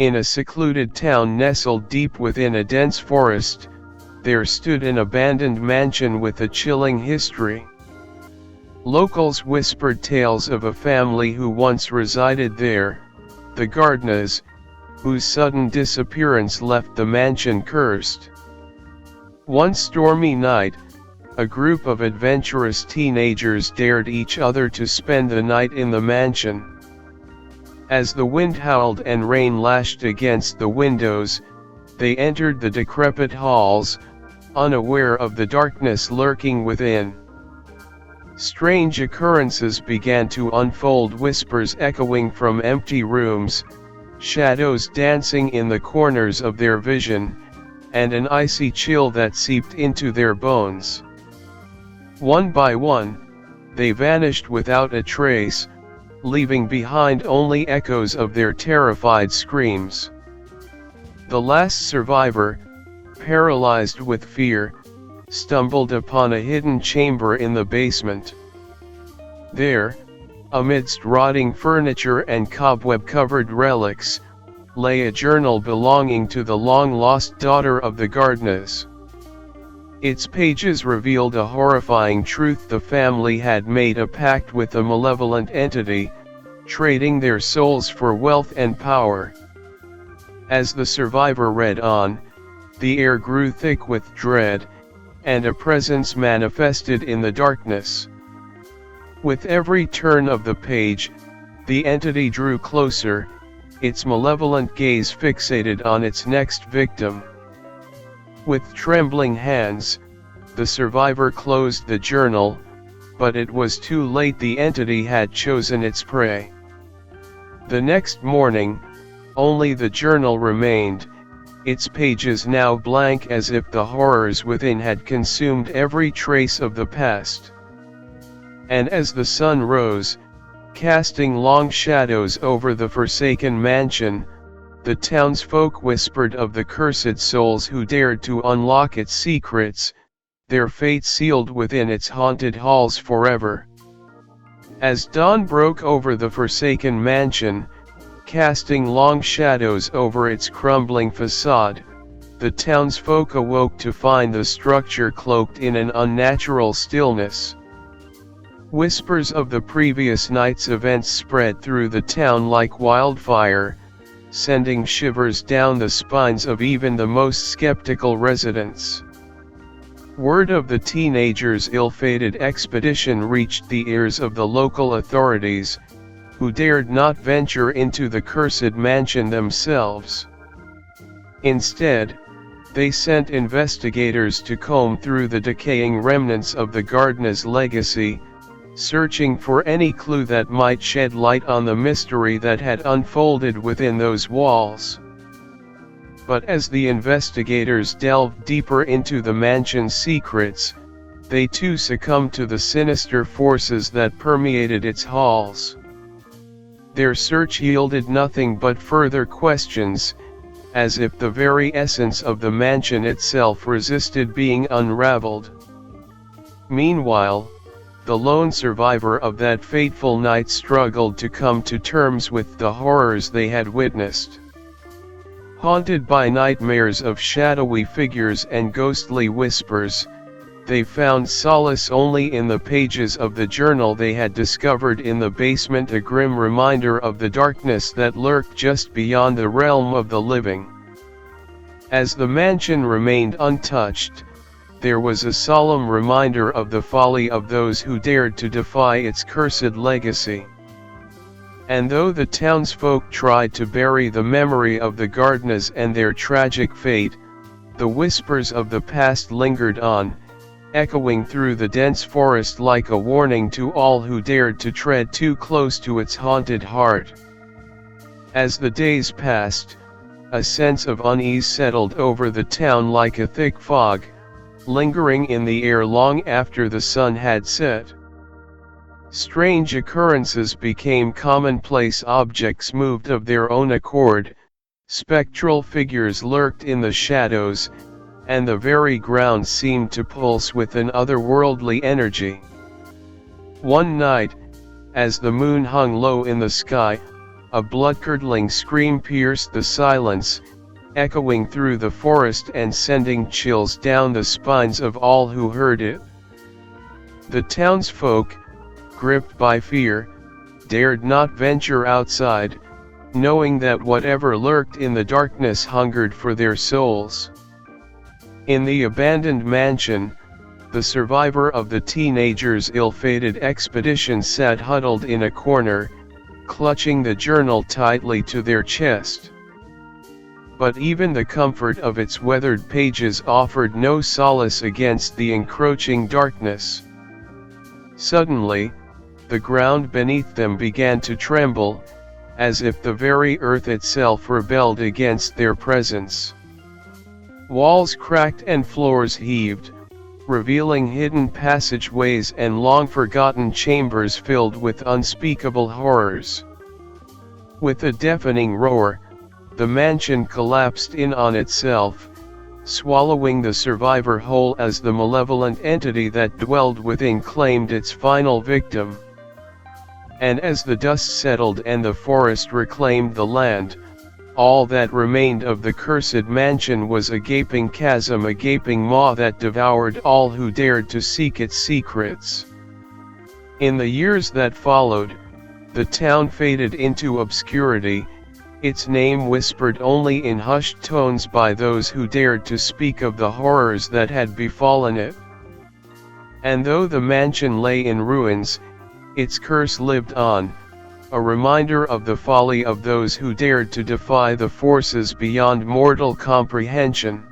In a secluded town nestled deep within a dense forest, there stood an abandoned mansion with a chilling history. Locals whispered tales of a family who once resided there, the Gardners, whose sudden disappearance left the mansion cursed. One stormy night, a group of adventurous teenagers dared each other to spend the night in the mansion. As the wind howled and rain lashed against the windows, they entered the decrepit halls, unaware of the darkness lurking within. Strange occurrences began to unfold, whispers echoing from empty rooms, shadows dancing in the corners of their vision, and an icy chill that seeped into their bones. One by one, they vanished without a trace, leaving behind only echoes of their terrified screams. The last survivor, paralyzed with fear, stumbled upon a hidden chamber in the basement. There, amidst rotting furniture and cobweb-covered relics, lay a journal belonging to the long-lost daughter of the Gardners. Its pages revealed a horrifying truth: the family had made a pact with a malevolent entity, trading their souls for wealth and power. As the survivor read on, the air grew thick with dread, and a presence manifested in the darkness. With every turn of the page, the entity drew closer, its malevolent gaze fixated on its next victim. With trembling hands, the survivor closed the journal, but it was too late. The entity had chosen its prey. The next morning, only the journal remained, its pages now blank, as if the horrors within had consumed every trace of the past. And as the sun rose, casting long shadows over the forsaken mansion, the townsfolk whispered of the cursed souls who dared to unlock its secrets, their fate sealed within its haunted halls forever. As dawn broke over the forsaken mansion, casting long shadows over its crumbling facade, the townsfolk awoke to find the structure cloaked in an unnatural stillness. Whispers of the previous night's events spread through the town like wildfire, sending shivers down the spines of even the most skeptical residents. Word of the teenagers' ill-fated expedition reached the ears of the local authorities, who dared not venture into the cursed mansion themselves. Instead, they sent investigators to comb through the decaying remnants of the Gardners' legacy, searching for any clue that might shed light on the mystery that had unfolded within those walls. But as the investigators delved deeper into the mansion's secrets, they too succumbed to the sinister forces that permeated its halls. Their search yielded nothing but further questions, as if the very essence of the mansion itself resisted being unraveled. Meanwhile, the lone survivor of that fateful night struggled to come to terms with the horrors they had witnessed. Haunted by nightmares of shadowy figures and ghostly whispers, they found solace only in the pages of the journal they had discovered in the basement, a grim reminder of the darkness that lurked just beyond the realm of the living. As the mansion remained untouched, there was a solemn reminder of the folly of those who dared to defy its cursed legacy. And though the townsfolk tried to bury the memory of the Gardners and their tragic fate, the whispers of the past lingered on, echoing through the dense forest like a warning to all who dared to tread too close to its haunted heart. As the days passed, a sense of unease settled over the town like a thick fog, lingering in the air long after the sun had set. Strange occurrences became commonplace. Objects moved of their own accord, spectral figures lurked in the shadows, and the very ground seemed to pulse with an otherworldly energy. One night, as the moon hung low in the sky, a blood-curdling scream pierced the silence, echoing through the forest and sending chills down the spines of all who heard it. The townsfolk, gripped by fear, dared not venture outside, knowing that whatever lurked in the darkness hungered for their souls. In the abandoned mansion, the survivor of the teenager's ill-fated expedition sat huddled in a corner, clutching the journal tightly to their chest. But even the comfort of its weathered pages offered no solace against the encroaching darkness. Suddenly, the ground beneath them began to tremble, as if the very earth itself rebelled against their presence. Walls cracked and floors heaved, revealing hidden passageways and long-forgotten chambers filled with unspeakable horrors. With a deafening roar, the mansion collapsed in on itself, swallowing the survivor whole as the malevolent entity that dwelled within claimed its final victim. And as the dust settled and the forest reclaimed the land, all that remained of the cursed mansion was a gaping chasm, a gaping maw that devoured all who dared to seek its secrets. In the years that followed, the town faded into obscurity, its name whispered only in hushed tones by those who dared to speak of the horrors that had befallen it. And though the mansion lay in ruins, its curse lived on, a reminder of the folly of those who dared to defy the forces beyond mortal comprehension.